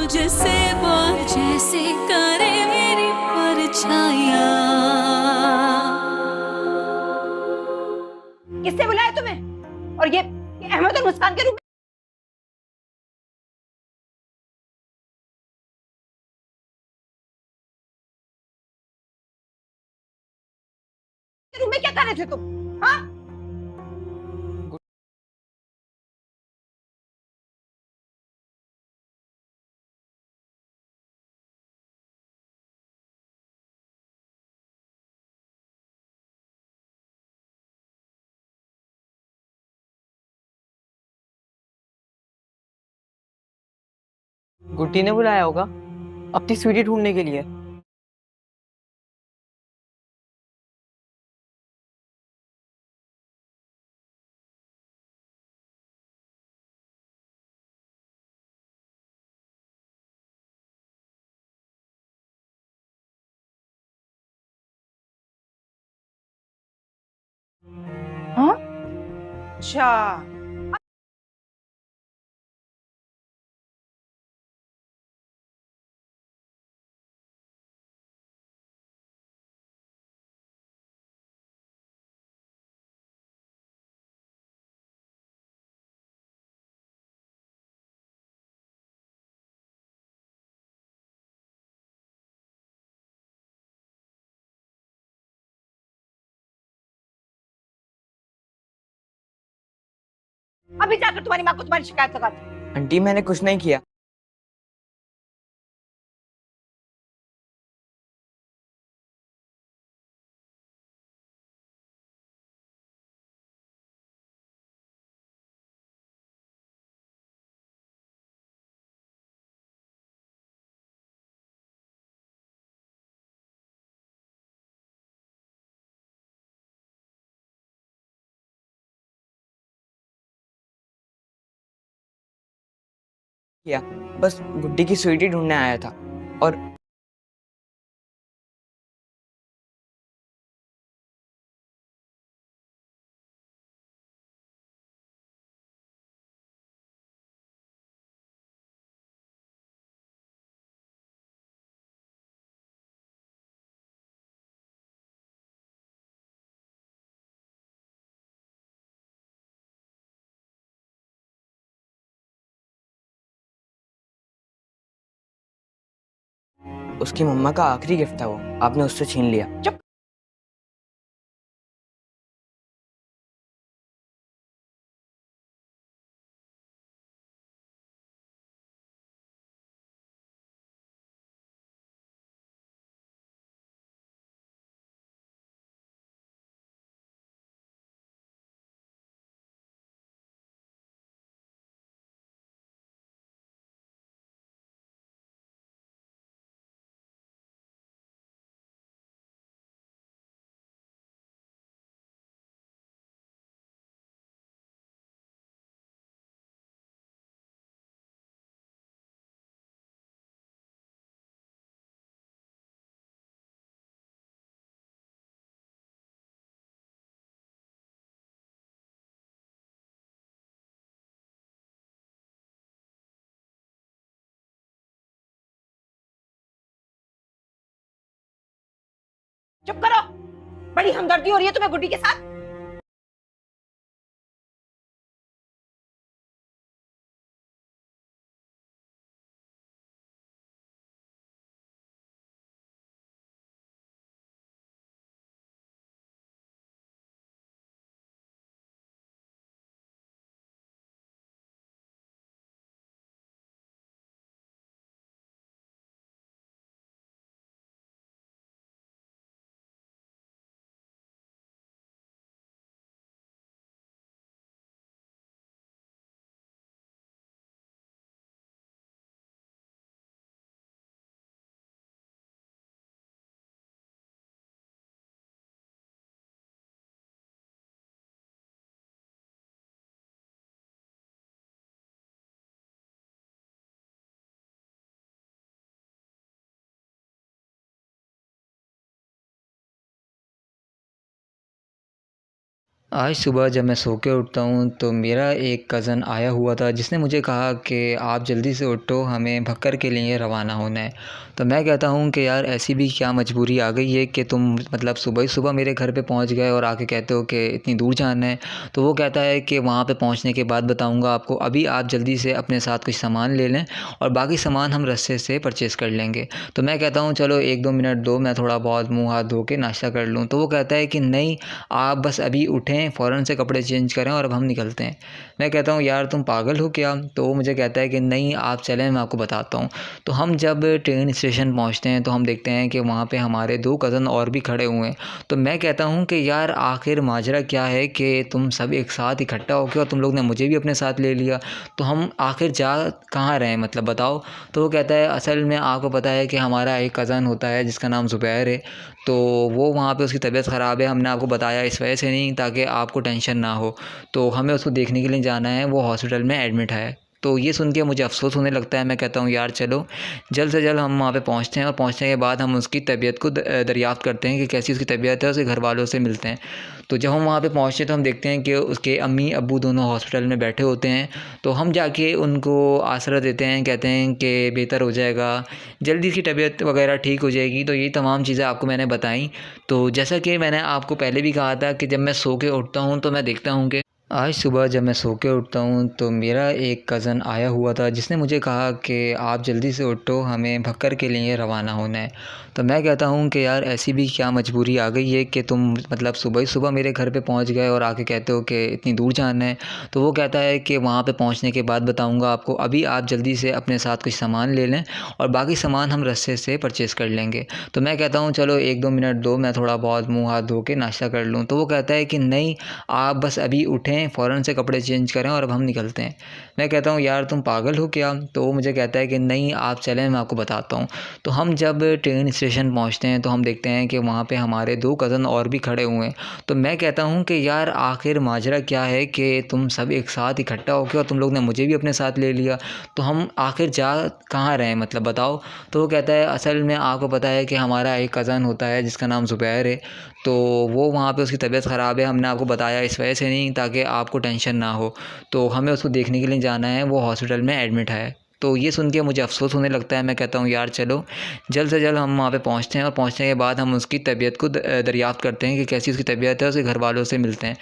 मुझसे बोल जैसे करे मेरी परछाइयाँ। किससे बुलाया तुम्हें? और ये अहमद और मुस्कान के रूम में क्या कर रहे थे तुम? हाँ, गुड्डी ने बुलाया होगा अपनी स्वीटी ढूंढने के लिए। हाँ, अच्छा। अभी जाकर तुम्हारी माँ को तुम्हारी शिकायत लगाती। आंटी मैंने कुछ नहीं किया। किया बस गुड्डी की स्वीटी ढूंढने आया था। और उसकी मम्मा का आखिरी गिफ्ट था वो, आपने उससे छीन लिया। चुप। चुप करो। बड़ी हमदर्दी हो रही है तुम्हें गुड्डी के साथ। आज सुबह जब मैं सो के उठता हूँ तो मेरा एक कज़न आया हुआ था जिसने मुझे कहा कि आप जल्दी से उठो, हमें भक्कर के लिए रवाना होना है। तो मैं कहता हूँ कि यार ऐसी भी क्या मजबूरी आ गई है कि तुम मतलब सुबह ही सुबह मेरे घर पे पहुँच गए और आके कहते हो कि इतनी दूर जाना है। तो वो कहता है कि वहाँ पे पहुँचने के बाद बताऊँगा आपको, अभी आप जल्दी से अपने साथ कुछ सामान ले लें और बाकी सामान हम रास्ते से परचेज़ कर लेंगे। तो मैं कहता हूँ चलो 1-2 मिनट दो, मैं थोड़ा बहुत मुँह हाथ धो के नाश्ता कर लूँ। तो वो कहता है कि नहीं, आप बस अभी उठें, फ़ौरन से कपड़े चेंज करें और अब हम निकलते हैं। मैं कहता हूँ यार तुम पागल हो क्या? तो वो मुझे कहता है कि नहीं आप चलें, मैं आपको बताता हूँ। तो हम जब ट्रेन स्टेशन पहुँचते हैं तो हम देखते हैं कि वहाँ पे हमारे 2 कज़न और भी खड़े हुए हैं। तो मैं कहता हूँ कि यार आखिर माजरा क्या है कि तुम सब एक साथ इकट्ठा हो के और तुम लोग ने मुझे भी अपने साथ ले लिया। तो हम आखिर जा कहाँ रहे हैं, मतलब बताओ। तो वो कहता है असल में आपको पता है कि हमारा एक कज़न होता है जिसका नाम ज़ुबैर है। तो वो वहाँ पे उसकी तबीयत ख़राब है, हमने आपको बताया इस वजह से नहीं ताकि आपको टेंशन ना हो। तो हमें उसको देखने के लिए जाना है, वो हॉस्पिटल में एडमिट है। तो ये सुन के मुझे अफ़सोस होने लगता है। मैं कहता हूँ यार चलो जल्द से जल्द हम वहाँ पे पहुँचते हैं और पहुँचने के बाद हम उसकी तबीयत को दरियाफ़्त करते हैं कि कैसी उसकी तबीयत है, उसके घर वालों से मिलते हैं। तो जब हम वहाँ पे पहुँचते हैं तो हम देखते हैं कि उसके अम्मी अब्बू दोनों हॉस्पिटल में बैठे होते हैं। तो हम जाके उनको आसरा देते हैं, कहते हैं कि बेहतर हो जाएगा, जल्दी इसकी तबीयत वगैरह ठीक हो जाएगी। तो ये तमाम चीज़ें आपको मैंने बताई। तो जैसा कि मैंने आपको पहले भी कहा था कि जब मैं सो के उठता हूँ तो मैं देखता हूँ कि आज सुबह जब मैं सो के उठता हूँ तो मेरा एक कज़न आया हुआ था जिसने मुझे कहा कि आप जल्दी से उठो, हमें भक्कर के लिए रवाना होना है। तो मैं कहता हूँ कि यार ऐसी भी क्या मजबूरी आ गई है कि तुम मतलब सुबह ही सुबह मेरे घर पे पहुँच गए और आके कहते हो कि इतनी दूर जाना है। तो वो कहता है कि वहाँ पे पहुँचने के बाद बताऊँगा आपको, अभी आप जल्दी से अपने साथ कुछ सामान ले लें और बाकी सामान हम रास्ते से परचेज़ कर लेंगे। तो मैं कहता हूँ चलो 1-2 मिनट दो, मैं थोड़ा बहुत मुँह हाथ धो के नाश्ता कर लूँ। तो वो कहता है कि नहीं, आप बस अभी उठें, फ़ौरन से कपड़े चेंज करें और अब हम निकलते हैं। मैं कहता हूँ यार तुम पागल हो क्या? तो वो मुझे कहता है कि नहीं आप चलें, मैं आपको बताता हूँ। तो हम जब ट्रेन स्टेशन पहुँचते हैं तो हम देखते हैं कि वहाँ पे हमारे 2 कज़न और भी खड़े हुए हैं। तो मैं कहता हूँ कि यार आखिर माजरा क्या है कि तुम सब एक साथ इकट्ठा हो के और तुम लोग ने मुझे भी अपने साथ ले लिया। तो हम आखिर जा कहाँ रहे हैं, मतलब बताओ। तो वो कहता है असल में आपको पता है कि हमारा एक कज़न होता है जिसका नाम ज़ुबैर है। तो वो वहाँ पे उसकी तबीयत ख़राब है, हमने आपको बताया इस वजह से नहीं ताकि आपको टेंशन ना हो। तो हमें उसको देखने के लिए जाना है, वो हॉस्पिटल में एडमिट है। तो ये सुन के मुझे अफ़सोस होने लगता है। मैं कहता हूँ यार चलो जल्द से जल्द हम वहाँ पे पहुँचते हैं और पहुँचने के बाद हम उसकी तबीयत को दरियाफ़्त करते हैं कि कैसी उसकी तबीयत है, उसके घर वालों से मिलते हैं।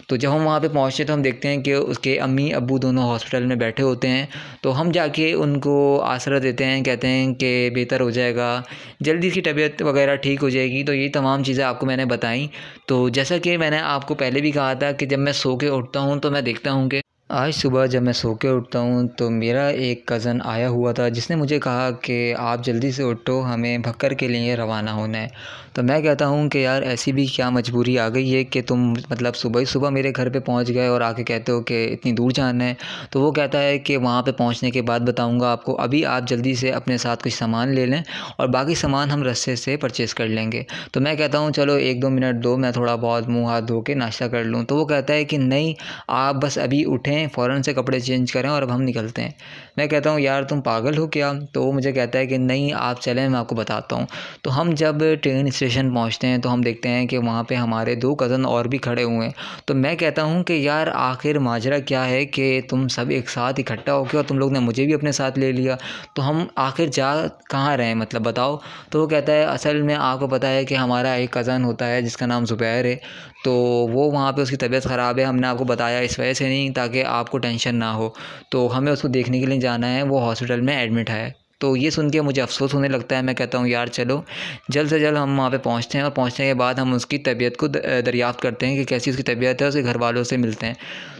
तो जब हम वहाँ पे पहुँचते हैं तो हम देखते हैं कि उसके अम्मी अब्बू दोनों हॉस्पिटल में बैठे होते हैं। तो हम जाके उनको आसरा देते हैं, कहते हैं कि बेहतर हो जाएगा, जल्दी इसकी तबीयत वगैरह ठीक हो जाएगी। तो ये तमाम चीज़ें आपको मैंने बताई। तो जैसा कि मैंने आपको पहले भी कहा था कि जब मैं सो के उठता हूँ तो मैं देखता हूँ कि आज सुबह जब मैं सो के उठता हूँ तो मेरा एक कज़न आया हुआ था जिसने मुझे कहा कि आप जल्दी से उठो, हमें भक्कर के लिए रवाना होना है। तो मैं कहता हूँ कि यार ऐसी भी क्या मजबूरी आ गई है कि तुम मतलब सुबह ही सुबह मेरे घर पे पहुँच गए और आके कहते हो कि इतनी दूर जाना है। तो वो कहता है कि वहाँ पे पहुँचने के बाद बताऊँगा आपको, अभी आप जल्दी से अपने साथ कुछ सामान ले लें और बाकी सामान हम रास्ते से परचेज़ कर लेंगे। तो मैं कहता हूँ चलो 1-2 मिनट दो, मैं थोड़ा बहुत मुँह हाथ धो के नाश्ता कर लूँ। तो वो कहता है कि नहीं, आप बस अभी उठें, फ़ौरन से कपड़े चेंज करें और अब हम निकलते हैं। मैं कहता हूँ यार तुम पागल हो क्या? तो वो मुझे कहता है कि नहीं आप चलें, मैं आपको बताता हूँ। तो हम जब ट्रेन स्टेशन पहुँचते हैं तो हम देखते हैं कि वहाँ पे हमारे 2 कज़न और भी खड़े हुए हैं। तो मैं कहता हूँ कि यार आखिर माजरा क्या है कि तुम सब एक साथ इकट्ठा हो के और तुम लोग ने मुझे भी अपने साथ ले लिया। तो हम आखिर जा कहाँ रहे हैं, मतलब बताओ। तो वो कहता है असल में आपको पता है कि हमारा एक कज़न होता है जिसका नाम ज़ुबैर है। तो वो वहाँ पे उसकी तबीयत ख़राब है, हमने आपको बताया इस वजह से नहीं ताकि आपको टेंशन ना हो। तो हमें उसको देखने के लिए जाना है, वो हॉस्पिटल में एडमिट है। तो ये सुन के मुझे अफ़सोस होने लगता है। मैं कहता हूँ यार चलो जल्द से जल्द हम वहाँ पे पहुँचते हैं और पहुँचने के बाद हम उसकी तबीयत को दरियाफ़्त करते हैं कि कैसी उसकी तबीयत है, उसके घर वालों से मिलते हैं।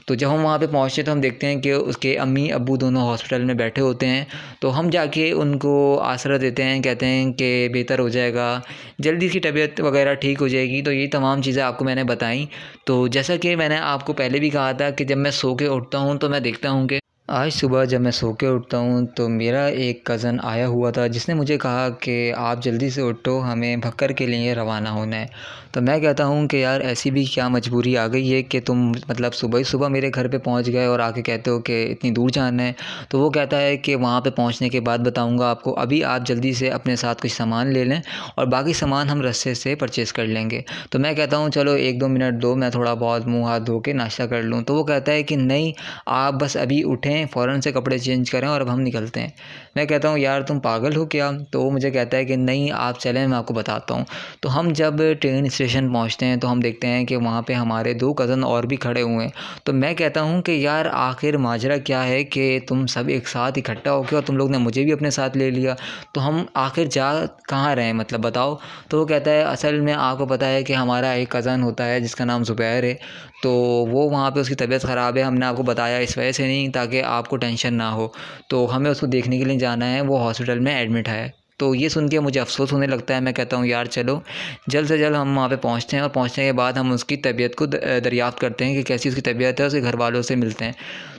तो जब हम वहाँ पे पहुँचते हैं तो हम देखते हैं कि उसके अम्मी अब्बू दोनों हॉस्पिटल में बैठे होते हैं। तो हम जाके उनको आसरा देते हैं, कहते हैं कि बेहतर हो जाएगा, जल्दी इसकी तबीयत वगैरह ठीक हो जाएगी। तो ये तमाम चीज़ें आपको मैंने बताई। तो जैसा कि मैंने आपको पहले भी कहा था कि जब मैं सो के उठता हूँ तो मैं देखता हूँ कि आज सुबह जब मैं सो के उठता हूँ तो मेरा एक कज़न आया हुआ था जिसने मुझे कहा कि आप जल्दी से उठो, हमें भक्कर के लिए रवाना होना है। तो मैं कहता हूँ कि यार ऐसी भी क्या मजबूरी आ गई है कि तुम मतलब सुबह ही सुबह मेरे घर पे पहुँच गए और आके कहते हो कि इतनी दूर जाना है। तो वो कहता है कि वहाँ पे पहुँचने के बाद बताऊँगा आपको, अभी आप जल्दी से अपने साथ कुछ सामान ले लें और बाकी सामान हम रास्ते से परचेज़ कर लेंगे। तो मैं कहता हूँ चलो 1-2 मिनट दो, मैं थोड़ा बहुत मुँह हाथ धो के नाश्ता कर लूँ। तो वो कहता है कि नहीं, आप बस अभी उठें, फ़ौरन से कपड़े चेंज करें और अब हम निकलते हैं। मैं कहता हूँ यार तुम पागल हो क्या? तो वो मुझे कहता है कि नहीं आप चलें, मैं आपको बताता हूँ। तो हम जब ट्रेन स्टेशन पहुँचते हैं तो हम देखते हैं कि वहाँ पे हमारे 2 कज़न और भी खड़े हुए हैं। तो मैं कहता हूँ कि यार आखिर माजरा क्या है कि तुम सब एक साथ इकट्ठा हो के और तुम लोग ने मुझे भी अपने साथ ले लिया। तो हम आखिर जा कहाँ रहे हैं, मतलब बताओ? तो वो कहता है असल में आपको पता है कि हमारा एक कज़न होता है जिसका नाम ज़ुबैर है। तो वो वहाँ पे उसकी तबीयत ख़राब है, हमने आपको बताया इस वजह से नहीं ताकि आपको टेंशन ना हो। तो हमें उसको देखने के लिए जाना है, वो हॉस्पिटल में एडमिट है। तो ये सुन के मुझे अफ़सोस होने लगता है। मैं कहता हूँ यार चलो जल्द से जल्द हम वहाँ पे पहुँचते हैं और पहुँचने के बाद हम उसकी तबीयत को दरियाफ़्त करते हैं कि कैसी उसकी तबीयत है, उसके घर वालों से मिलते हैं।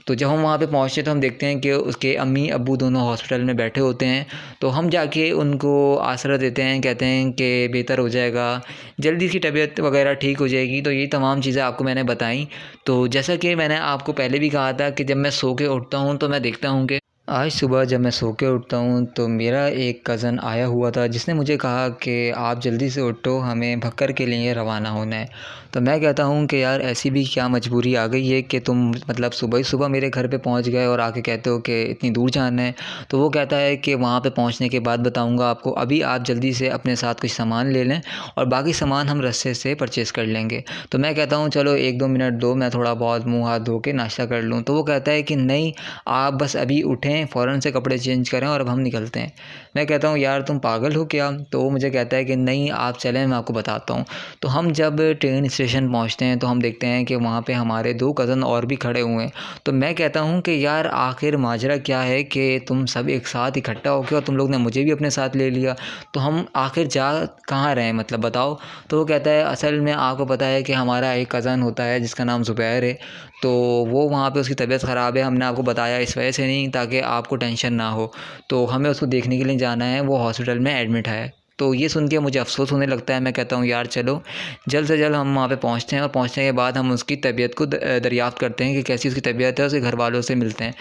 तो जब हम वहाँ पे पहुँचते हैं तो हम देखते हैं कि उसके अम्मी अब्बू दोनों हॉस्पिटल में बैठे होते हैं। तो हम जाके उनको आसरा देते हैं, कहते हैं कि बेहतर हो जाएगा, जल्दी इसकी तबीयत वगैरह ठीक हो जाएगी। तो ये तमाम चीज़ें आपको मैंने बताई। तो जैसा कि मैंने आपको पहले भी कहा था कि जब मैं सो के उठता हूँ तो मैं देखता हूँ कि आज सुबह जब मैं सो के उठता हूँ तो मेरा एक कज़न आया हुआ था जिसने मुझे कहा कि आप जल्दी से उठो, हमें भक्कर के लिए रवाना होना है। तो मैं कहता हूँ कि यार ऐसी भी क्या मजबूरी आ गई है कि तुम मतलब सुबह ही सुबह मेरे घर पे पहुँच गए और आके कहते हो कि इतनी दूर जाना है। तो वो कहता है कि वहाँ पे पहुँचने के बाद बताऊँगा आपको, अभी आप जल्दी से अपने साथ कुछ सामान ले लें और बाकी सामान हम रास्ते से परचेज़ कर लेंगे। तो मैं कहता हूँ चलो 1-2 मिनट दो, मैं थोड़ा बहुत मुँह हाथ धो के नाश्ता कर लूँ। तो वो कहता है कि नहीं, आप बस अभी उठें, फ़ौरन से कपड़े चेंज करें और अब हम निकलते हैं। मैं कहता हूँ यार तुम पागल हो क्या? तो वो मुझे कहता है कि नहीं आप चलें, मैं आपको बताता हूँ। तो हम जब ट्रेन स्टेशन पहुँचते हैं तो हम देखते हैं कि वहाँ पे हमारे 2 कज़न और भी खड़े हुए हैं। तो मैं कहता हूँ कि यार आखिर माजरा क्या है कि तुम सब एक साथ इकट्ठा हो के और तुम लोग ने मुझे भी अपने साथ ले लिया। तो हम आखिर जा कहाँ रहे हैं, मतलब बताओ? तो वो कहता है असल में आपको पता है कि हमारा एक कज़न होता है जिसका नाम ज़ुबैर है। तो वो वहाँ पे उसकी तबीयत ख़राब है, हमने आपको बताया इस वजह से नहीं ताकि आपको टेंशन ना हो। तो हमें उसको देखने के लिए जाना है, वो हॉस्पिटल में एडमिट है। तो ये सुन के मुझे अफ़सोस होने लगता है। मैं कहता हूँ यार चलो जल्द से जल्द हम वहाँ पे पहुँचते हैं और पहुँचने के बाद हम उसकी तबीयत को दरियाफ़्त करते हैं कि कैसी उसकी तबीयत है, उसके घर वालों से मिलते हैं।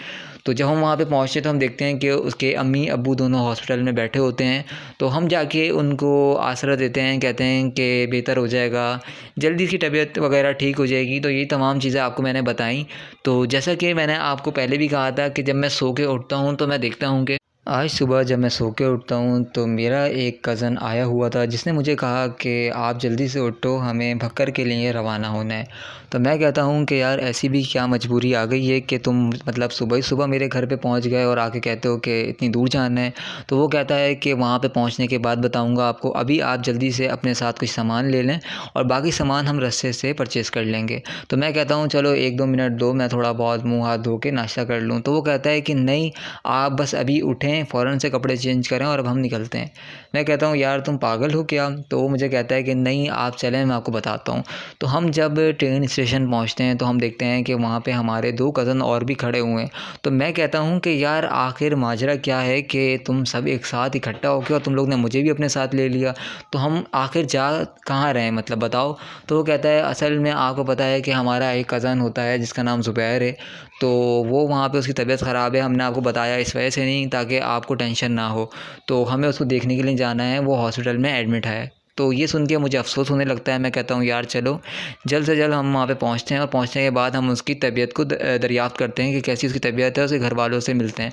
तो जब हम वहाँ पे पहुँचते हैं तो हम देखते हैं कि उसके अम्मी अब्बू दोनों हॉस्पिटल में बैठे होते हैं। तो हम जाके उनको आसरा देते हैं, कहते हैं कि बेहतर हो जाएगा, जल्दी इसकी तबीयत वगैरह ठीक हो जाएगी। तो ये तमाम चीज़ें आपको मैंने बताई। तो जैसा कि मैंने आपको पहले भी कहा था कि जब मैं सो के उठता हूँ तो मैं देखता हूँ कि आज सुबह जब मैं सो के उठता हूँ तो मेरा एक कज़न आया हुआ था जिसने मुझे कहा कि आप जल्दी से उठो, हमें भक्कर के लिए रवाना होना है। तो मैं कहता हूँ कि यार ऐसी भी क्या मजबूरी आ गई है कि तुम मतलब सुबह ही सुबह मेरे घर पे पहुँच गए और आके कहते हो कि इतनी दूर जाना है। तो वो कहता है कि वहाँ पे पहुँचने के बाद बताऊँगा आपको, अभी आप जल्दी से अपने साथ कुछ सामान ले लें और बाकी सामान हम रास्ते से परचेज़ कर लेंगे। तो मैं कहता हूँ चलो 1-2 मिनट दो, मैं थोड़ा बहुत मुँह हाथ धो के नाश्ता कर लूँ। तो वो कहता है कि नहीं, आप बस अभी उठें, फ़ौरन से कपड़े चेंज करें और अब हम निकलते हैं। मैं कहता हूँ यार तुम पागल हो क्या? तो वो मुझे कहता है कि नहीं आप चलें, मैं आपको बताता हूँ। तो हम जब ट्रेन स्टेशन पहुँचते हैं तो हम देखते हैं कि वहाँ पे हमारे 2 कज़न और भी खड़े हुए हैं। तो मैं कहता हूँ कि यार आखिर माजरा क्या है कि तुम सब एक साथ इकट्ठा हो के और तुम लोग ने मुझे भी अपने साथ ले लिया। तो हम आखिर जा कहाँ रहे हैं, मतलब बताओ? तो वो कहता है असल में आपको पता है कि हमारा एक कज़न होता है जिसका नाम ज़ुबैर है। तो वो वहाँ पे उसकी तबीयत ख़राब है, हमने आपको बताया इस वजह से नहीं ताकि आपको टेंशन ना हो। तो हमें उसको देखने के लिए जाना है, वो हॉस्पिटल में एडमिट है। तो ये सुन के मुझे अफ़सोस होने लगता है। मैं कहता हूँ यार चलो जल्द से जल्द हम वहाँ पे पहुँचते हैं और पहुँचने के बाद हम उसकी तबीयत को दरियाफ़्त करते हैं कि कैसी उसकी तबीयत है, उसके घर वालों से मिलते हैं।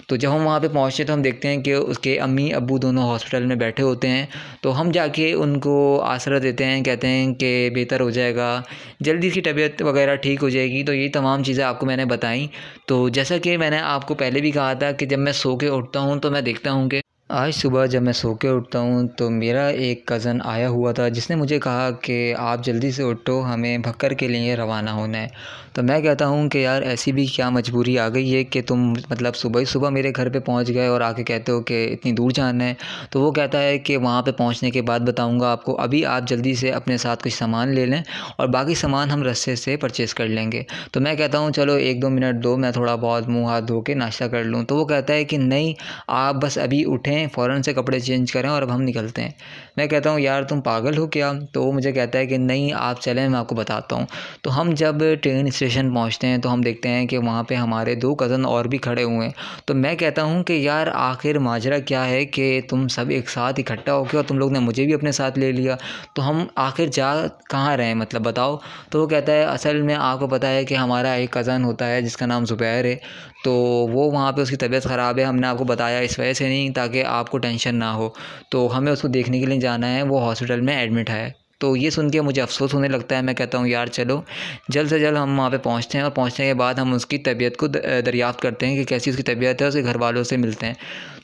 तो जब हम वहाँ पे पहुँचते हैं तो हम देखते हैं कि उसके अम्मी अब्बू दोनों हॉस्पिटल में बैठे होते हैं। तो हम जाके उनको आसरा देते हैं, कहते हैं कि बेहतर हो जाएगा, जल्दी इसकी तबीयत वगैरह ठीक हो जाएगी। तो ये तमाम चीज़ें आपको मैंने बताई। तो जैसा कि मैंने आपको पहले भी कहा था कि जब मैं सो के उठता हूँ तो मैं देखता हूँ कि आज सुबह जब मैं सो के उठता हूँ तो मेरा एक कज़न आया हुआ था जिसने मुझे कहा कि आप जल्दी से उठो, हमें भक्कर के लिए रवाना होना है। तो मैं कहता हूँ कि यार ऐसी भी क्या मजबूरी आ गई है कि तुम मतलब सुबह ही सुबह मेरे घर पे पहुँच गए और आके कहते हो कि इतनी दूर जाना है। तो वो कहता है कि वहाँ पे पहुँचने के बाद बताऊँगा आपको, अभी आप जल्दी से अपने साथ कुछ सामान ले लें और बाकी सामान हम रास्ते से परचेज़ कर लेंगे। तो मैं कहता हूँ चलो 1-2 मिनट दो, मैं थोड़ा बहुत मुँह हाथ धो के नाश्ता कर लूँ। तो वो कहता है कि नहीं, आप बस अभी उठें, फ़ौरन से कपड़े चेंज करें और अब हम निकलते हैं। मैं कहता हूँ यार तुम पागल हो क्या? तो वो मुझे कहता है कि नहीं आप चलें, मैं आपको बताता हूँ। तो हम जब ट्रेन स्टेशन पहुँचते हैं तो हम देखते हैं कि वहाँ पे हमारे 2 कज़न और भी खड़े हुए हैं। तो मैं कहता हूँ कि यार आखिर माजरा क्या है कि तुम सब एक साथ इकट्ठा होके और तुम लोग ने मुझे भी अपने साथ ले लिया। तो हम आखिर जा कहाँ रहे हैं, मतलब बताओ? तो वो कहता है असल में आपको पता है कि हमारा एक कज़न होता है जिसका नाम ज़ुबैर है। तो वो वहाँ पे उसकी तबीयत ख़राब है, हमने आपको बताया इस वजह से नहीं ताकि आपको टेंशन ना हो। तो हमें उसको देखने के लिए जाना है, वो हॉस्पिटल में एडमिट है। तो ये सुन के मुझे अफ़सोस होने लगता है। मैं कहता हूँ यार चलो जल्द से जल्द हम वहाँ पे पहुँचते हैं और पहुँचने के बाद हम उसकी तबीयत को दरियाफ़्त करते हैं कि कैसी उसकी तबीयत है, उसके घर वालों से मिलते हैं।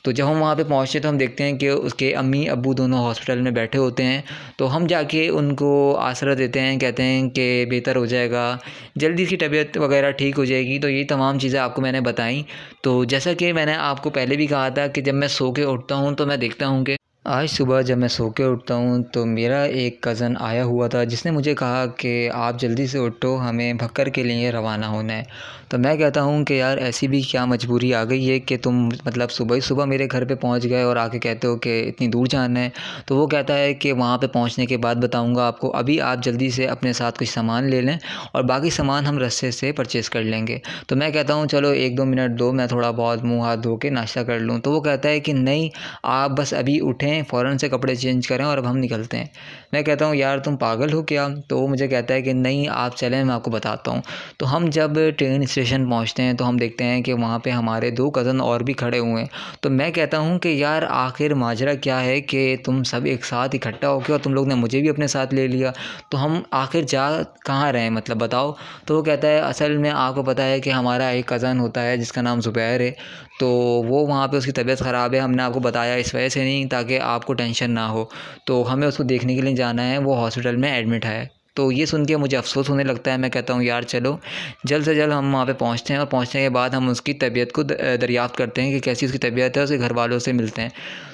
तो जब हम वहाँ पे पहुँचते हैं तो हम देखते हैं कि उसके अम्मी अब्बू दोनों हॉस्पिटल में बैठे होते हैं। तो हम जाके उनको आसरा देते हैं, कहते हैं कि बेहतर हो जाएगा, जल्दी इसकी तबीयत वगैरह ठीक हो जाएगी। तो ये तमाम चीज़ें आपको मैंने बताई। तो जैसा कि मैंने आपको पहले भी कहा था कि जब मैं सो के उठता हूँ तो मैं देखता हूँ कि आज सुबह जब मैं सो के उठता हूँ तो मेरा एक कज़न आया हुआ था जिसने मुझे कहा कि आप जल्दी से उठो, हमें भक्कर के लिए रवाना होना है। तो मैं कहता हूँ कि यार ऐसी भी क्या मजबूरी आ गई है कि तुम मतलब सुबह ही सुबह मेरे घर पे पहुँच गए और आके कहते हो कि इतनी दूर जाना है। तो वो कहता है कि वहाँ पे पहुँचने के बाद बताऊँगा आपको, अभी आप जल्दी से अपने साथ कुछ सामान ले लें और बाकी सामान हम रास्ते से परचेज़ कर लेंगे। तो मैं कहता हूँ चलो 1-2 मिनट दो, मैं थोड़ा बहुत मुँह हाथ धो के नाश्ता कर लूँ। तो वो कहता है कि नहीं, आप बस अभी उठें, फ़ौरन से कपड़े चेंज करें और अब हम निकलते हैं। मैं कहता हूँ यार तुम पागल हो क्या? तो वो मुझे कहता है कि नहीं आप चलें, मैं आपको बताता हूँ। तो हम जब ट्रेन स्टेशन पहुँचते हैं तो हम देखते हैं कि वहाँ पे हमारे 2 कज़न और भी खड़े हुए हैं। तो मैं कहता हूँ कि यार आखिर माजरा क्या है कि तुम सब एक साथ इकट्ठा होके और तुम लोग ने मुझे भी अपने साथ ले लिया। तो हम आखिर जा कहाँ रहे हैं, मतलब बताओ? तो वो कहता है असल में आपको पता है कि हमारा एक कज़न होता है जिसका नाम ज़ुबैर है। तो वो वहाँ पे उसकी तबीयत ख़राब है, हमने आपको बताया इस वजह से नहीं ताकि आपको टेंशन ना हो। तो हमें उसको देखने के लिए जाना है, वो हॉस्पिटल में एडमिट है। तो ये सुन के मुझे अफ़सोस होने लगता है। मैं कहता हूँ यार चलो जल्द से जल्द हम वहाँ पे पहुँचते हैं और पहुँचने के बाद हम उसकी तबीयत को दरियाफ़्त करते हैं कि कैसी उसकी तबीयत है, उसके घर वालों से मिलते हैं।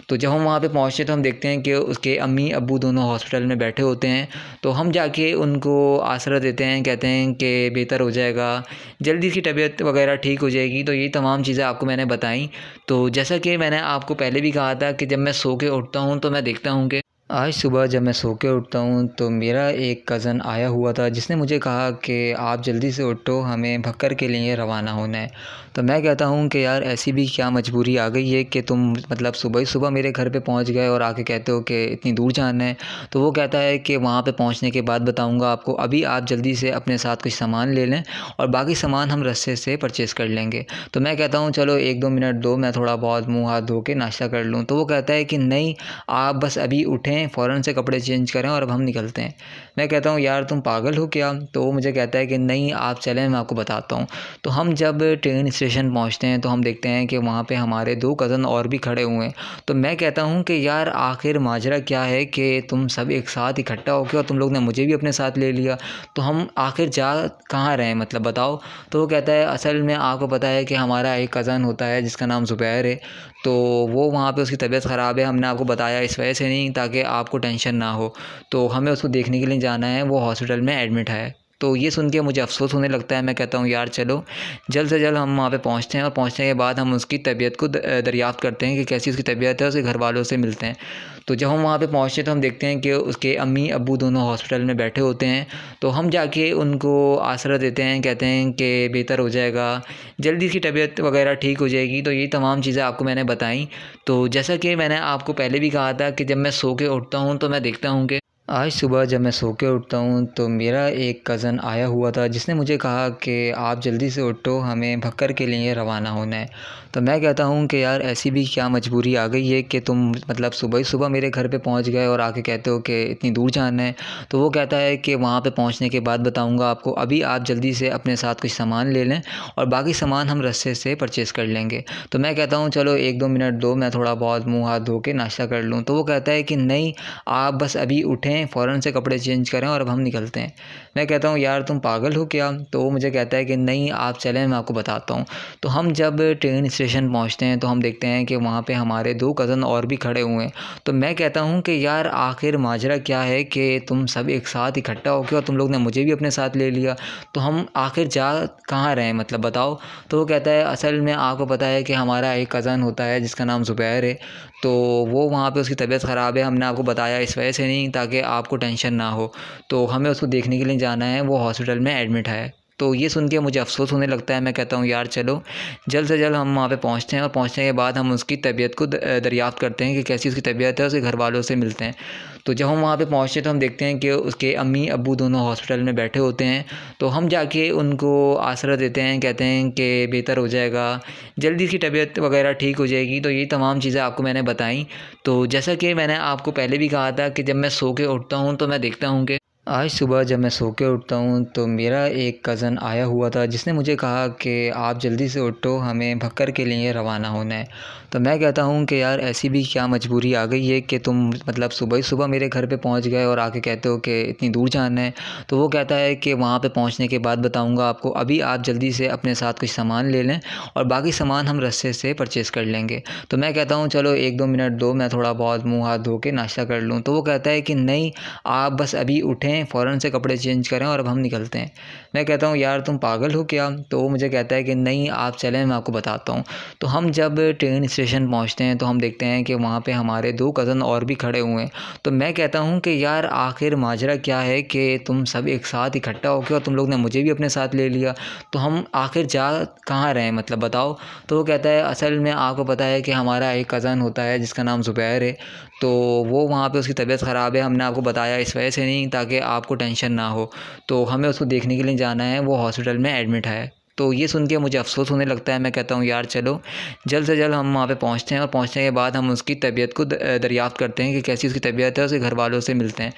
तो जब हम वहाँ पे पहुँचते हैं तो हम देखते हैं कि उसके अम्मी अब्बू दोनों हॉस्पिटल में बैठे होते हैं। तो हम जाके उनको आसरा देते हैं, कहते हैं कि बेहतर हो जाएगा, जल्दी इसकी तबीयत वगैरह ठीक हो जाएगी। तो ये तमाम चीज़ें आपको मैंने बताई। तो जैसा कि मैंने आपको पहले भी कहा था कि जब मैं सो के उठता हूँ तो मैं देखता हूँ कि आज सुबह जब मैं सो के उठता हूँ तो मेरा एक कज़न आया हुआ था जिसने मुझे कहा कि आप जल्दी से उठो, हमें भक्कर के लिए रवाना होना है। तो मैं कहता हूँ कि यार ऐसी भी क्या मजबूरी आ गई है कि तुम मतलब सुबह ही सुबह मेरे घर पे पहुँच गए और आके कहते हो कि इतनी दूर जाना है। तो वो कहता है कि वहाँ पे पहुँचने के बाद बताऊँगा आपको, अभी आप जल्दी से अपने साथ कुछ सामान ले लें और बाकी सामान हम रास्ते से परचेज़ कर लेंगे। तो मैं कहता हूँ चलो 1-2 मिनट दो, मैं थोड़ा बहुत मुँह हाथ धो के नाश्ता कर लूँ। तो वो कहता है कि नहीं, आप बस अभी उठें, फ़ौरन से कपड़े चेंज करें और अब हम निकलते हैं। मैं कहता हूँ यार तुम पागल हो क्या? तो वो मुझे कहता है कि नहीं आप चलें, मैं आपको बताता हूँ। तो हम जब ट्रेन स्टेशन पहुँचते हैं तो हम देखते हैं कि वहाँ पे हमारे 2 कज़न और भी खड़े हुए हैं। तो मैं कहता हूँ कि यार आखिर माजरा क्या है कि तुम सब एक साथ इकट्ठा होके और तुम लोग ने मुझे भी अपने साथ ले लिया। तो हम आखिर जा कहाँ रहे हैं, मतलब बताओ? तो वो कहता है असल में आपको पता है कि हमारा एक कज़न होता है जिसका नाम ज़ुबैर है। तो वो वहाँ पे उसकी तबीयत ख़राब है, हमने आपको बताया इस वजह से नहीं ताकि आपको टेंशन ना हो। तो हमें उसको देखने के लिए जाना है, वो हॉस्पिटल में एडमिट है। तो ये सुन के मुझे अफ़सोस होने लगता है। मैं कहता हूँ यार चलो जल्द से जल्द हम वहाँ पे पहुँचते हैं और पहुँचने के बाद हम उसकी तबीयत को दरियाफ़्त करते हैं कि कैसी उसकी तबीयत है, उसके घर वालों से मिलते हैं। तो जब हम वहाँ पे पहुँचते हैं तो हम देखते हैं कि उसके अम्मी अब्बू दोनों हॉस्पिटल में बैठे होते हैं। तो हम जाके उनको आसरा देते हैं, कहते हैं कि बेहतर हो जाएगा, जल्दी इसकी तबीयत वगैरह ठीक हो जाएगी। तो ये तमाम चीज़ें आपको मैंने बताई। तो जैसा कि मैंने आपको पहले भी कहा था कि जब मैं सो के उठता हूँ तो मैं देखता हूँ कि आज सुबह जब मैं सो के उठता हूँ तो मेरा एक कज़न आया हुआ था जिसने मुझे कहा कि आप जल्दी से उठो, हमें भक्कर के लिए रवाना होना है। तो मैं कहता हूँ कि यार ऐसी भी क्या मजबूरी आ गई है कि तुम मतलब सुबह ही सुबह मेरे घर पे पहुँच गए और आके कहते हो कि इतनी दूर जाना है। तो वो कहता है कि वहाँ पे पहुँचने के बाद बताऊँगा आपको, अभी आप जल्दी से अपने साथ कुछ सामान ले लें और बाकी सामान हम रास्ते से परचेज़ कर लेंगे। तो मैं कहता हूँ चलो 1-2 मिनट दो, मैं थोड़ा बहुत मुँह हाथ धो के नाश्ता कर लूँ। तो वो कहता है कि नहीं, आप बस अभी उठें, फ़ौरन से कपड़े चेंज करें और अब हम निकलते हैं। मैं कहता हूँ यार तुम पागल हो क्या? तो वो मुझे कहता है कि नहीं आप चलें, मैं आपको बताता हूँ। तो हम जब ट्रेन स्टेशन पहुँचते हैं तो हम देखते हैं कि वहाँ पे हमारे 2 कज़न और भी खड़े हुए हैं। तो मैं कहता हूँ कि यार आखिर माजरा क्या है कि तुम सब एक साथ इकट्ठा हो के और तुम लोग ने मुझे भी अपने साथ ले लिया। तो हम आखिर जा कहाँ रहे हैं, मतलब बताओ? तो वो कहता है असल में आपको पता है कि हमारा एक कज़न होता है जिसका नाम ज़ुबैर है। तो वो वहाँ पे उसकी तबीयत ख़राब है, हमने आपको बताया इस वजह से नहीं ताकि आपको टेंशन ना हो। तो हमें उसको देखने के लिए जाना है, वो हॉस्पिटल में एडमिट है। तो ये सुन के मुझे अफ़सोस होने लगता है। मैं कहता हूँ यार चलो जल्द से जल्द हम वहाँ पे पहुँचते हैं और पहुँचने के बाद हम उसकी तबीयत को दरियाफ़्त करते हैं कि कैसी उसकी तबीयत है, उसके घर वालों से मिलते हैं। तो जब हम वहाँ पे पहुँचते हैं तो हम देखते हैं कि उसके अम्मी अब्बू दोनों हॉस्पिटल में बैठे होते हैं। तो हम जाके उनको आसरा देते हैं, कहते हैं कि बेहतर हो जाएगा, जल्दी इसकी तबीयत वगैरह ठीक हो जाएगी। तो ये तमाम चीज़ें आपको मैंने बताई। तो जैसा कि मैंने आपको पहले भी कहा था कि जब मैं सो के उठता हूँ तो मैं देखता हूँ कि आज सुबह जब मैं सो के उठता हूँ तो मेरा एक कज़न आया हुआ था जिसने मुझे कहा कि आप जल्दी से उठो, हमें भक्कर के लिए रवाना होना है। तो मैं कहता हूँ कि यार ऐसी भी क्या मजबूरी आ गई है कि तुम मतलब सुबह ही सुबह मेरे घर पे पहुँच गए और आके कहते हो कि इतनी दूर जाना है। तो वो कहता है कि वहाँ पे पहुँचने के बाद बताऊँगा आपको, अभी आप जल्दी से अपने साथ कुछ सामान ले लें और बाकी सामान हम रास्ते से परचेज़ कर लेंगे। तो मैं कहता हूँ चलो 1-2 मिनट दो, मैं थोड़ा बहुत मुँह हाथ धो के नाश्ता कर लूँ। तो वो कहता है कि नहीं, आप बस अभी उठें, फ़ौरन से कपड़े चेंज करें और अब हम निकलते हैं। मैं कहता हूँ यार तुम पागल हो क्या? तो वो मुझे कहता है कि नहीं आप चलें, मैं आपको बताता हूँ। तो हम जब ट्रेन स्टेशन पहुँचते हैं तो हम देखते हैं कि वहाँ पे हमारे 2 कज़न और भी खड़े हुए हैं। तो मैं कहता हूँ कि यार आखिर माजरा क्या है कि तुम सब एक साथ इकट्ठा हो के और तुम लोग ने मुझे भी अपने साथ ले लिया। तो हम आखिर जा कहाँ रहे हैं, मतलब बताओ? तो वो कहता है असल में आपको पता है कि हमारा एक कज़न होता है जिसका नाम ज़ुबैर है। तो वो वहाँ पे उसकी तबीयत ख़राब है, हमने आपको बताया इस वजह से नहीं ताकि आपको टेंशन ना हो। तो हमें उसको देखने के लिए जाना है, वो हॉस्पिटल में एडमिट है। तो ये सुन के मुझे अफ़सोस होने लगता है। मैं कहता हूँ यार चलो जल्द से जल्द हम वहाँ पे पहुँचते हैं और पहुँचने के बाद हम उसकी तबीयत को दरियाफ़्त करते हैं कि कैसी उसकी तबीयत है, उसके घर वालों से मिलते हैं।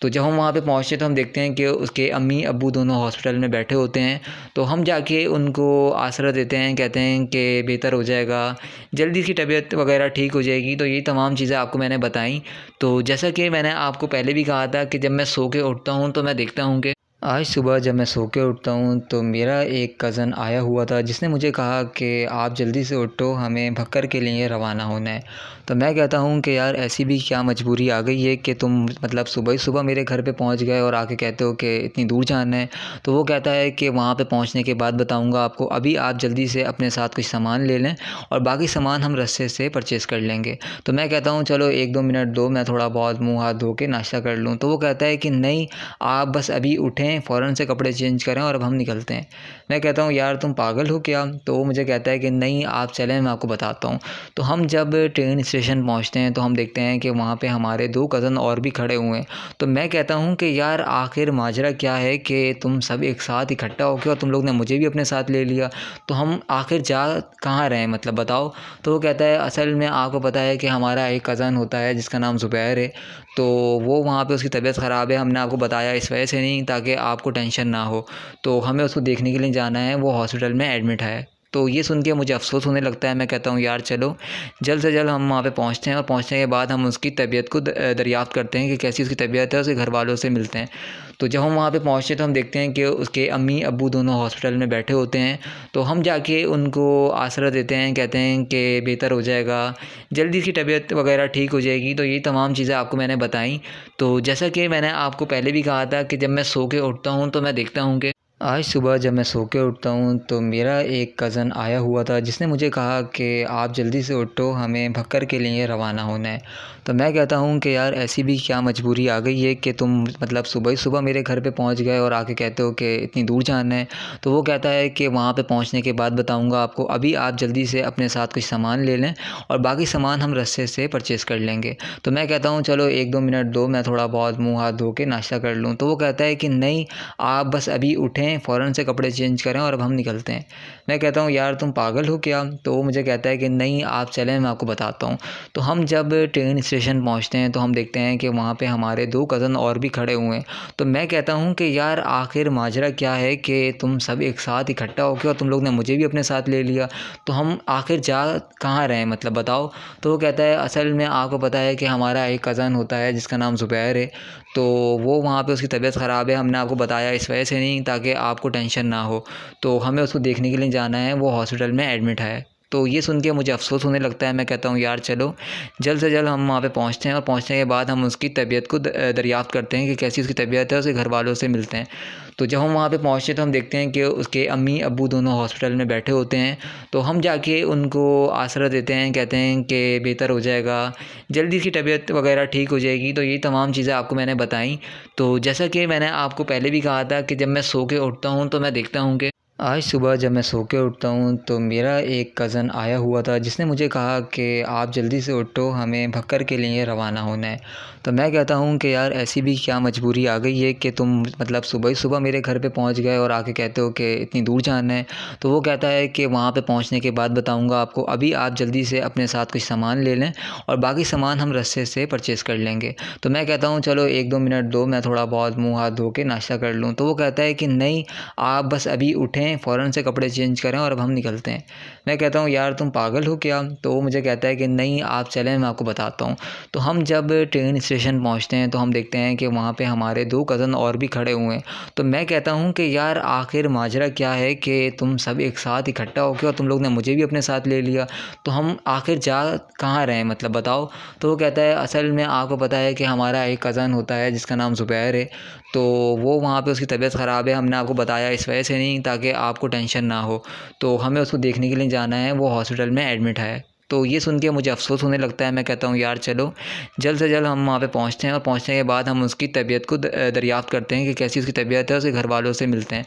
तो जब हम वहाँ पे पहुँचते हैं तो हम देखते हैं कि उसके अम्मी अब्बू दोनों हॉस्पिटल में बैठे होते हैं। तो हम जाके उनको आसरा देते हैं, कहते हैं कि बेहतर हो जाएगा, जल्दी इसकी तबीयत वगैरह ठीक हो जाएगी। तो ये तमाम चीज़ें आपको मैंने बताई। तो जैसा कि मैंने आपको पहले भी कहा था कि जब मैं सो के उठता हूँ तो मैं देखता हूँ कि आज सुबह जब मैं सो के उठता हूँ तो मेरा एक कज़न आया हुआ था जिसने मुझे कहा कि आप जल्दी से उठो, हमें भक्कर के लिए रवाना होना है। तो मैं कहता हूँ कि यार ऐसी भी क्या मजबूरी आ गई है कि तुम मतलब सुबह ही सुबह मेरे घर पे पहुँच गए और आके कहते हो कि इतनी दूर जाना है। तो वो कहता है कि वहाँ पे पहुँचने के बाद बताऊँगा आपको, अभी आप जल्दी से अपने साथ कुछ सामान ले लें और बाकी सामान हम रास्ते से परचेज़ कर लेंगे। तो मैं कहता हूँ चलो 1-2 मिनट दो, मैं थोड़ा बहुत मुँह हाथ धो के नाश्ता कर लूँ। तो वो कहता है कि नहीं, आप बस अभी उठें, फ़ौरन से कपड़े चेंज करें और अब हम निकलते हैं। मैं कहता हूँ यार तुम पागल हो क्या? तो वो मुझे कहता है कि नहीं आप चलें, मैं आपको बताता हूँ। तो हम जब ट्रेन स्टेशन पहुँचते हैं तो हम देखते हैं कि वहाँ पे हमारे 2 कज़न और भी खड़े हुए हैं। तो मैं कहता हूँ कि यार आखिर माजरा क्या है कि तुम सब एक साथ इकट्ठा हो के और तुम लोग ने मुझे भी अपने साथ ले लिया। तो हम आखिर जा कहाँ रहे हैं, मतलब बताओ? तो वो कहता है असल में आपको पता है कि हमारा एक कज़न होता है जिसका नाम ज़ुबैर है। तो वो वहाँ पे उसकी तबीयत ख़राब है, हमने आपको बताया इस वजह से नहीं ताकि आपको टेंशन ना हो। तो हमें उसको देखने के लिए जाना है, वो हॉस्पिटल में एडमिट है। तो ये सुन के मुझे अफ़सोस होने लगता है। मैं कहता हूँ यार चलो जल्द से जल्द हम वहाँ पे पहुँचते हैं और पहुँचने के बाद हम उसकी तबीयत को दरियाफ़्त करते हैं कि कैसी उसकी तबीयत है, उसके घर वालों से मिलते हैं। तो जब हम वहाँ पे पहुँचते हैं तो हम देखते हैं कि उसके अम्मी अब्बू दोनों हॉस्पिटल में बैठे होते हैं। तो हम जाके उनको आसरा देते हैं, कहते हैं कि बेहतर हो जाएगा, जल्दी इसकी तबीयत वगैरह ठीक हो जाएगी। तो ये तमाम चीज़ें आपको मैंने बताई। तो जैसा कि मैंने आपको पहले भी कहा था कि जब मैं सो के उठता हूँ तो मैं देखता हूँ कि आज सुबह जब मैं सो के उठता हूँ तो मेरा एक कज़न आया हुआ था जिसने मुझे कहा कि आप जल्दी से उठो, हमें भक्कर के लिए रवाना होना है। तो मैं कहता हूँ कि यार ऐसी भी क्या मजबूरी आ गई है कि तुम मतलब सुबह ही सुबह मेरे घर पे पहुँच गए और आके कहते हो कि इतनी दूर जाना है। तो वो कहता है कि वहाँ पे पहुँचने के बाद बताऊँगा आपको, अभी आप जल्दी से अपने साथ कुछ सामान ले लें और बाकी सामान हम रास्ते से परचेज़ कर लेंगे। तो मैं कहता हूँ चलो 1-2 मिनट दो, मैं थोड़ा बहुत मुँह हाथ धो के नाश्ता कर लूँ। तो वो कहता है कि नहीं, आप बस अभी उठें, उठें, फ़ौरन से कपड़े चेंज करें और अब हम निकलते हैं। मैं कहता हूँ यार तुम पागल हो क्या? तो वो मुझे कहता है कि नहीं आप चलें, मैं आपको बताता हूँ। तो हम जब ट्रेन स्टेशन पहुँचते हैं तो हम देखते हैं कि वहाँ पे हमारे 2 कज़न और भी खड़े हुए हैं। तो मैं कहता हूँ कि यार आखिर माजरा क्या है कि तुम सब एक साथ इकट्ठा होके और तुम लोग ने मुझे भी अपने साथ ले लिया। तो हम आखिर जा कहाँ रहे हैं, मतलब बताओ। तो वो कहता है असल में आपको पता है कि हमारा एक कज़न होता है जिसका नाम ज़ुबैर है, तो वो वहाँ पे उसकी तबीयत ख़राब है। हमने आपको बताया इस वजह से नहीं ताकि आपको टेंशन ना हो। तो हमें उसको देखने के लिए जाना है, वो हॉस्पिटल में एडमिट है। तो ये सुन के मुझे अफ़सोस होने लगता है। मैं कहता हूँ यार चलो जल्द से जल्द हम वहाँ पे पहुँचते हैं और पहुँचने के बाद हम उसकी तबीयत को दरियाफ़्त करते हैं कि कैसी उसकी तबीयत है, उसके घर वालों से मिलते हैं। तो जब हम वहाँ पे पहुँचते हैं तो हम देखते हैं कि उसके अम्मी अब्बू दोनों हॉस्पिटल में बैठे होते हैं। तो हम जाके उनको आसरा देते हैं, कहते हैं कि बेहतर हो जाएगा, जल्दी इसकी तबीयत वगैरह ठीक हो जाएगी। तो ये तमाम चीज़ें आपको मैंने बताई। तो जैसा कि मैंने आपको पहले भी कहा था कि जब मैं सो के उठता हूँ तो मैं देखता हूँ कि आज सुबह जब मैं सो के उठता हूँ तो मेरा एक कज़न आया हुआ था जिसने मुझे कहा कि आप जल्दी से उठो, हमें भक्कर के लिए रवाना होना है। तो मैं कहता हूँ कि यार ऐसी भी क्या मजबूरी आ गई है कि तुम मतलब सुबह ही सुबह मेरे घर पे पहुँच गए और आके कहते हो कि इतनी दूर जाना है। तो वो कहता है कि वहाँ पे पहुँचने के बाद बताऊँगा आपको, अभी आप जल्दी से अपने साथ कुछ सामान ले लें और बाकी सामान हम रस्ते से परचेज़ कर लेंगे। तो मैं कहता हूँ चलो 1-2 मिनट दो, मैं थोड़ा बहुत मुँह हाथ धो के नाश्ता कर लूँ। तो वो कहता है कि नहीं आप बस अभी उठें, फ़ौरन से कपड़े चेंज करें और अब हम निकलते हैं। मैं कहता हूँ यार तुम पागल हो क्या? तो वो मुझे कहता है कि नहीं आप चलें, मैं आपको बताता हूँ। तो हम जब ट्रेन स्टेशन पहुँचते हैं तो हम देखते हैं कि वहाँ पे हमारे 2 कज़न और भी खड़े हुए हैं। तो मैं कहता हूँ कि यार आखिर माजरा क्या है कि तुम सब एक साथ इकट्ठा होके और तुम लोग ने मुझे भी अपने साथ ले लिया। तो हम आखिर जा कहाँ रहे हैं, मतलब बताओ। तो वो कहता है असल में आपको पता है कि हमारा एक कज़न होता है जिसका नाम ज़ुबैर है, तो वो वहाँ पे उसकी तबीयत ख़राब है। हमने आपको बताया इस वजह से नहीं ताकि आपको टेंशन ना हो। तो हमें उसको देखने के लिए जाना है, वो हॉस्पिटल में एडमिट है। तो ये सुन के मुझे अफ़सोस होने लगता है। मैं कहता हूँ यार चलो जल्द से जल्द हम वहाँ पे पहुँचते हैं और पहुँचने के बाद हम उसकी तबीयत को दरियाफ़्त करते हैं कि कैसी उसकी तबीयत है, उसके घर वालों से मिलते हैं।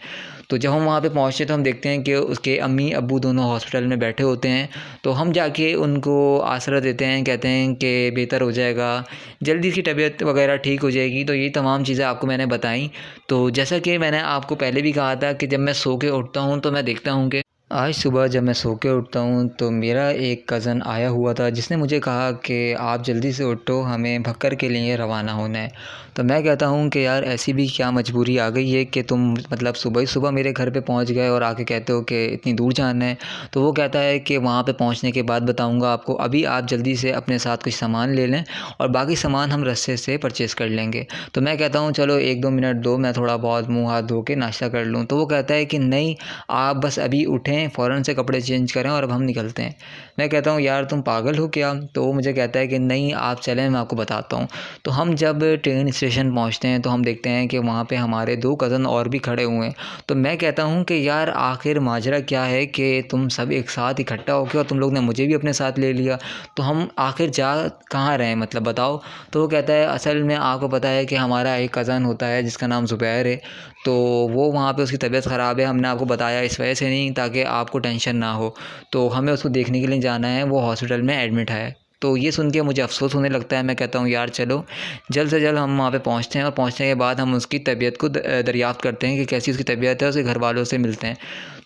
तो जब हम वहाँ पे पहुँचते हैं तो हम देखते हैं कि उसके अम्मी अब्बू दोनों हॉस्पिटल में बैठे होते हैं। तो हम जाके उनको आसरा देते हैं, कहते हैं कि बेहतर हो जाएगा, जल्दी इसकी तबीयत वगैरह ठीक हो जाएगी। तो ये तमाम चीज़ें आपको मैंने बताई। तो जैसा कि मैंने आपको पहले भी कहा था कि जब मैं सो के उठता हूँ तो मैं देखता हूँ कि आज सुबह जब मैं सो के उठता हूँ तो मेरा एक कज़न आया हुआ था जिसने मुझे कहा कि आप जल्दी से उठो, हमें भक्कर के लिए रवाना होना है। तो मैं कहता हूँ कि यार ऐसी भी क्या मजबूरी आ गई है कि तुम मतलब सुबह ही सुबह मेरे घर पे पहुँच गए और आके कहते हो कि इतनी दूर जाना है। तो वो कहता है कि वहाँ पे पहुँचने के बाद बताऊँगा आपको, अभी आप जल्दी से अपने साथ कुछ सामान ले लें और बाकी सामान हम रस्ते से परचेज़ कर लेंगे। तो मैं कहता हूँ चलो 1-2 मिनट दो, मैं थोड़ा बहुत मुँह हाथ धो के नाश्ता कर लूँ। तो वो कहता है कि नहीं आप बस अभी उठें, फ़ौरन से कपड़े चेंज करें और अब हम निकलते हैं। मैं कहता हूँ यार तुम पागल हो क्या? तो वो मुझे कहता है कि नहीं आप चलें, मैं आपको बताता हूँ। तो हम जब ट्रेन स्टेशन पहुँचते हैं तो हम देखते हैं कि वहाँ पे हमारे 2 कज़न और भी खड़े हुए हैं। तो मैं कहता हूँ कि यार आखिर माजरा क्या है कि तुम सब एक साथ इकट्ठा होके और तुम लोग ने मुझे भी अपने साथ ले लिया। तो हम आखिर जा कहाँ रहे हैं, मतलब बताओ। तो वो कहता है असल में आपको पता है कि हमारा एक कज़न होता है जिसका नाम ज़ुबैर है, तो वो वहाँ पे उसकी तबीयत ख़राब है। हमने आपको बताया इस वजह से नहीं ताकि आपको टेंशन ना हो। तो हमें उसको देखने के लिए जाना है, वो हॉस्पिटल में एडमिट है। तो ये सुन के मुझे अफ़सोस होने लगता है। मैं कहता हूँ यार चलो जल्द से जल्द हम वहाँ पे पहुँचते हैं और पहुँचने के बाद हम उसकी तबीयत को दरियाफ़्त करते हैं कि कैसी उसकी तबीयत है, उसके घर वालों से मिलते हैं।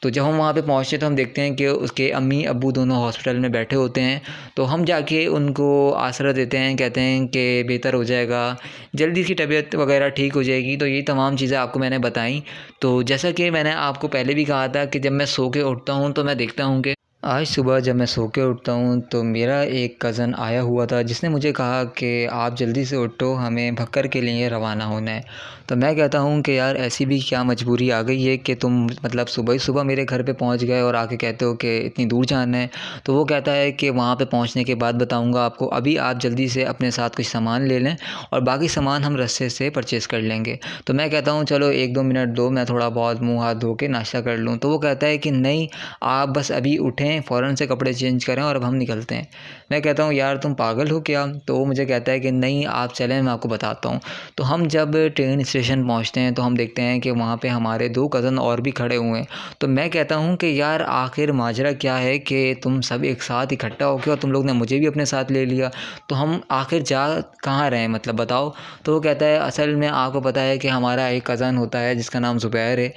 तो जब हम वहाँ पे पहुँचते हैं तो हम देखते हैं कि उसके अम्मी अब्बू दोनों हॉस्पिटल में बैठे होते हैं। तो हम जाके उनको आसरा देते हैं, कहते हैं कि बेहतर हो जाएगा, जल्दी इसकी तबीयत वगैरह ठीक हो जाएगी। तो ये तमाम चीज़ें आपको मैंने बताई। तो जैसा कि मैंने आपको पहले भी कहा था कि जब मैं सो के उठता हूँ तो मैं देखता हूँ कि आज सुबह जब मैं सो के उठता हूँ तो मेरा एक कज़न आया हुआ था जिसने मुझे कहा कि आप जल्दी से उठो, हमें भक्कर के लिए रवाना होना है। तो मैं कहता हूँ कि यार ऐसी भी क्या मजबूरी आ गई है कि तुम मतलब सुबह ही सुबह मेरे घर पे पहुँच गए और आके कहते हो कि इतनी दूर जाना है। तो वो कहता है कि वहाँ पे पहुँचने के बाद बताऊँगा आपको, अभी आप जल्दी से अपने साथ कुछ सामान ले लें और बाकी सामान हम रस्ते से परचेज़ कर लेंगे। तो मैं कहता हूँ चलो 1-2 मिनट दो, मैं थोड़ा बहुत मुँह हाथ धो के नाश्ता कर लूँ। तो वो कहता है कि नहीं आप बस अभी उठें, उठें, फ़ौरन से कपड़े चेंज करें और अब हम निकलते हैं। मैं कहता हूँ यार तुम पागल हो क्या? तो वो मुझे कहता है कि नहीं आप चलें, मैं आपको बताता हूँ। तो हम जब ट्रेन स्टेशन पहुँचते हैं तो हम देखते हैं कि वहाँ पे हमारे 2 कज़न और भी खड़े हुए हैं। तो मैं कहता हूँ कि यार आखिर माजरा क्या है कि तुम सब एक साथ इकट्ठा हो के और तुम लोग ने मुझे भी अपने साथ ले लिया। तो हम आखिर जा कहाँ रहे हैं, मतलब बताओ? तो वो कहता है असल में आपको पता है कि हमारा एक कज़न होता है जिसका नाम ज़ुबैर है,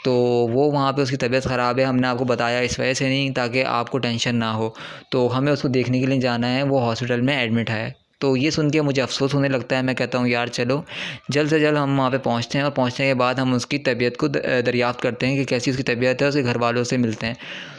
तो वो वहाँ पे उसकी तबीयत ख़राब है। हमने आपको बताया इस वजह से नहीं ताकि आपको टेंशन ना हो, तो हमें उसको देखने के लिए जाना है, वो हॉस्पिटल में एडमिट है। तो ये सुन के मुझे अफ़सोस होने लगता है। मैं कहता हूँ यार चलो जल्द से जल्द हम वहाँ पे पहुँचते हैं और पहुँचने के बाद हम उसकी तबीयत को दरियाफ़्त करते हैं कि कैसी उसकी तबीयत है, उसके घर वालों से मिलते हैं।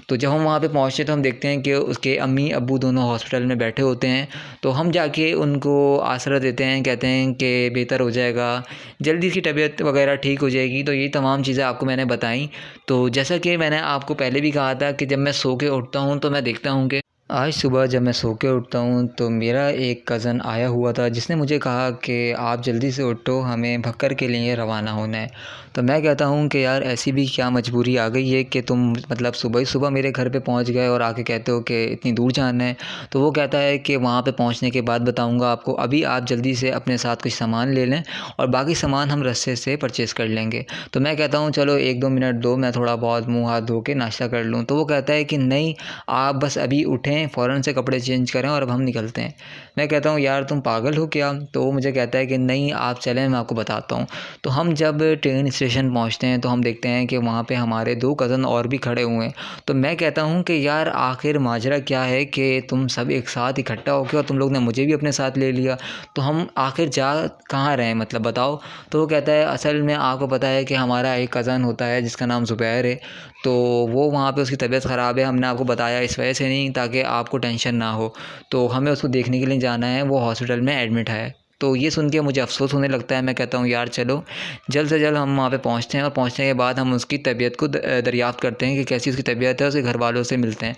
तो जब हम वहाँ पे पहुँचते हैं तो हम देखते हैं कि उसके अम्मी अब्बू दोनों हॉस्पिटल में बैठे होते हैं। तो हम जाके उनको आसरा देते हैं, कहते हैं कि बेहतर हो जाएगा, जल्दी उसकी तबीयत वगैरह ठीक हो जाएगी। तो ये तमाम चीज़ें आपको मैंने बताई। तो जैसा कि मैंने आपको पहले भी कहा था कि जब मैं सो के उठता हूँ तो मैं देखता हूँ कि आज सुबह जब मैं सो के उठता हूँ तो मेरा एक कज़न आया हुआ था जिसने मुझे कहा कि आप जल्दी से उठो, हमें भक्कर के लिए रवाना होना है। तो मैं कहता हूँ कि यार ऐसी भी क्या मजबूरी आ गई है कि तुम मतलब सुबह ही सुबह मेरे घर पे पहुँच गए और आके कहते हो कि इतनी दूर जाना है। तो वो कहता है कि वहाँ पे पहुँचने के बाद बताऊँगा आपको, अभी आप जल्दी से अपने साथ कुछ सामान ले लें और बाकी सामान हम रस्ते से परचेज़ कर लेंगे। तो मैं कहता हूँ चलो 1-2 मिनट दो, मैं थोड़ा बहुत मुँह हाथ धो के नाश्ता कर लूँ। तो वो कहता है कि नहीं, आप बस अभी उठें, फ़ौरन से कपड़े चेंज करें और अब हम निकलते हैं। मैं कहता हूँ यार तुम पागल हो क्या? तो वो मुझे कहता है कि नहीं आप चलें, मैं आपको बताता हूँ। तो हम जब ट्रेन स्टेशन पहुँचते हैं तो हम देखते हैं कि वहाँ पे हमारे 2 कज़न और भी खड़े हुए हैं। तो मैं कहता हूँ कि यार आखिर माजरा क्या है कि तुम सब एक साथ इकट्ठा हो के और तुम लोग ने मुझे भी अपने साथ ले लिया। तो हम आखिर जा कहाँ रहे हैं, मतलब बताओ? तो वो कहता है असल में आपको पता है कि हमारा एक कज़न होता है जिसका नाम ज़ुबैर है, तो वो वहाँ पे उसकी तबीयत ख़राब है। हमने आपको बताया इस वजह से नहीं ताकि आपको टेंशन ना हो, तो हमें उसको देखने के लिए जाना है, वो हॉस्पिटल में एडमिट है। तो ये सुन के मुझे अफ़सोस होने लगता है। मैं कहता हूँ यार चलो जल्द से जल्द हम वहाँ पे पहुँचते हैं और पहुँचने के बाद हम उसकी तबीयत को दरियाफ़्त करते हैं कि कैसी उसकी तबीयत है, उसके घर वालों से मिलते हैं।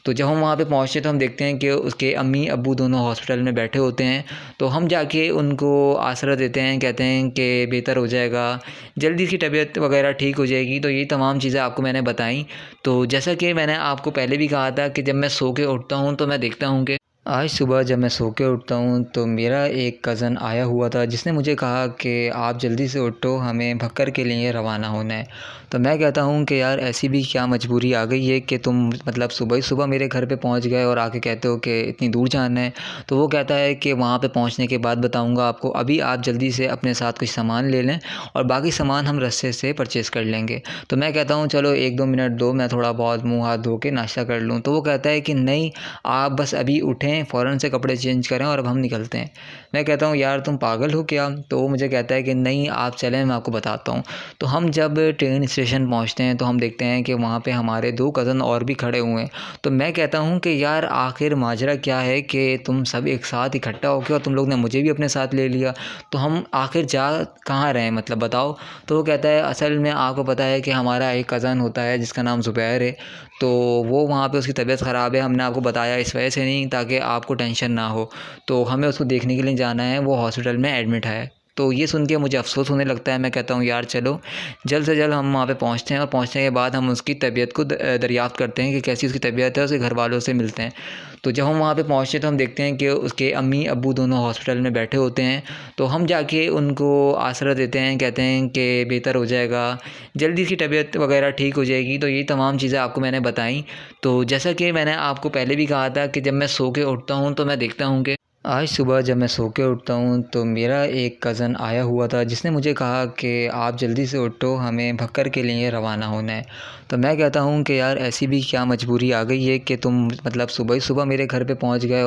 तो जब हम वहाँ पे पहुँचते हैं तो हम देखते हैं कि उसके अम्मी अब्बू दोनों हॉस्पिटल में बैठे होते हैं। तो हम जाके उनको आसरा देते हैं, कहते हैं कि बेहतर हो जाएगा, जल्दी उसकी तबीयत वगैरह ठीक हो जाएगी। तो ये तमाम चीज़ें आपको मैंने बताई। तो जैसा कि मैंने आपको पहले भी कहा था कि जब मैं सो के उठता हूँ तो मैं देखता हूँ कि आज सुबह जब मैं सो के उठता हूँ तो मेरा एक कज़न आया हुआ था जिसने मुझे कहा कि आप जल्दी से उठो, हमें भक्कर के लिए रवाना होना है। तो मैं कहता हूँ कि यार ऐसी भी क्या मजबूरी आ गई है कि तुम मतलब सुबह ही सुबह मेरे घर पे पहुँच गए और आके कहते हो कि इतनी दूर जाना है। तो वो कहता है कि वहाँ पे पहुँचने के बाद बताऊँगा आपको, अभी आप जल्दी से अपने साथ कुछ सामान ले लें और बाकी सामान हम रस्ते से परचेज़ कर लेंगे। तो मैं कहता हूँ चलो 1-2 मिनट दो, मैं थोड़ा बहुत मुँह हाथ धो के नाश्ता कर लूँ। तो वो कहता है कि नहीं, आप बस अभी उठें, फ़ौरन से कपड़े चेंज करें और अब हम निकलते हैं। मैं कहता हूँ यार तुम पागल हो क्या? तो वो मुझे कहता है कि नहीं आप चलें, मैं आपको बताता हूँ। तो हम जब ट्रेन स्टेशन पहुँचते हैं तो हम देखते हैं कि वहाँ पे हमारे 2 कज़न और भी खड़े हुए हैं। तो मैं कहता हूँ कि यार आखिर माजरा क्या है कि तुम सब एक साथ इकट्ठा हो के और तुम लोग ने मुझे भी अपने साथ ले लिया। तो हम आखिर जा कहाँ रहे हैं, मतलब बताओ? तो वो कहता है असल में आपको पता है कि हमारा एक कज़न होता है जिसका नाम ज़ुबैर है, तो वो वहाँ पे उसकी तबीयत ख़राब है। हमने आपको बताया इस वजह से नहीं ताकि आपको टेंशन ना हो, तो हमें उसको देखने के लिए जाना है, वो हॉस्पिटल में एडमिट है। तो ये सुन के मुझे अफ़सोस होने लगता है। मैं कहता हूँ यार चलो जल्द से जल्द हम वहाँ पे पहुँचते हैं और पहुँचने के बाद हम उसकी तबीयत को दरियाफ़्त करते हैं कि कैसी उसकी तबीयत है, उसके घर वालों से मिलते हैं। तो जब हम वहाँ पे पहुँचते हैं तो हम देखते हैं कि उसके अम्मी अब्बू दोनों हॉस्पिटल में बैठे होते हैं। तो हम जाके उनको आसरा देते हैं, कहते हैं कि बेहतर हो जाएगा, जल्दी उसकी तबीयत वगैरह ठीक हो जाएगी। तो ये तमाम चीज़ें आपको मैंने बताई। तो जैसा कि मैंने आपको पहले भी कहा था कि जब मैं सो के उठता हूँ तो मैं देखता हूँ कि आज सुबह जब मैं सो के उठता हूँ तो मेरा एक कज़न आया हुआ था जिसने मुझे कहा कि आप जल्दी से उठो, हमें भक्कर के लिए रवाना होना है। तो मैं कहता हूँ कि यार ऐसी भी क्या मजबूरी आ गई है कि तुम मतलब सुबह ही सुबह मेरे घर पे पहुँच गए